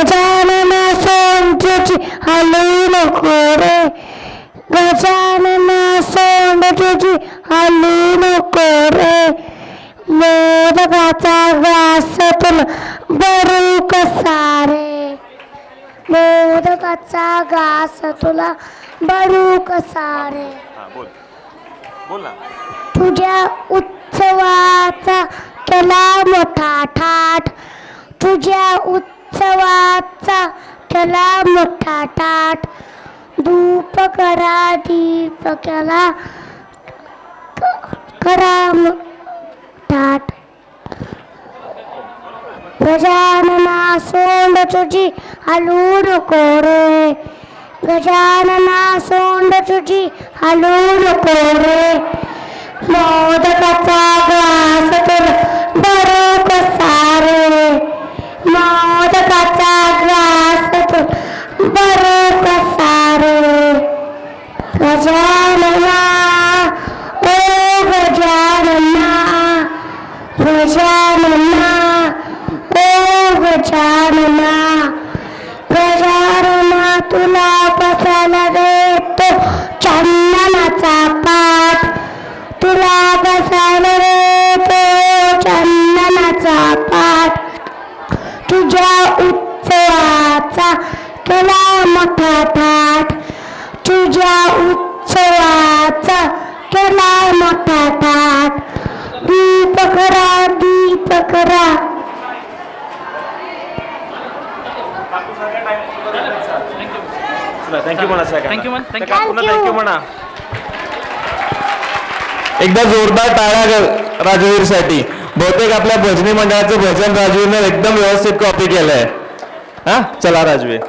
गजानन सोंडची हलू नको रे, गजानन सोंडची हलू नको रे, मोदकाचा घास तुला भरू कसा रे, मोदकाचा घास तुला भरू कसा रे. बोल ना. तुझ्या उत्सवाचा केला मोठा थाट, तुझ्या उत्सवाचा केला मोठा थाट, धूप करा दीप केला करा थाट. गजानना सोंड तुझी हलू नको रे, गजानना सोंड तुझी हलू नको रे, मोदकाचा घास तुला भरू कसा रे, मोदकाचा घास तुला भरू कसा रे. गजानना ओ गजानना, गजानना ओ गजानना, गजानना तुला बसायला देतो चंदनाचा पाट, तुला बसायला देतो चंदनाचा पाट, तुझ्या उत्सवाचा केला मोठा थाट, तुझ्या उत्सवाचा केला मोठा थाट, दीप करा दीप करा. थँक्यू म्हणा. थँक्यू म्हणा. एकदा जोरदार टाळ्या राजवीरसाठी. बहुतेक आपल्या भजनी मंडळाचं भजन राजवीरनं एकदम व्यवस्थित कॉपी केलंय. हा चला राजवीर.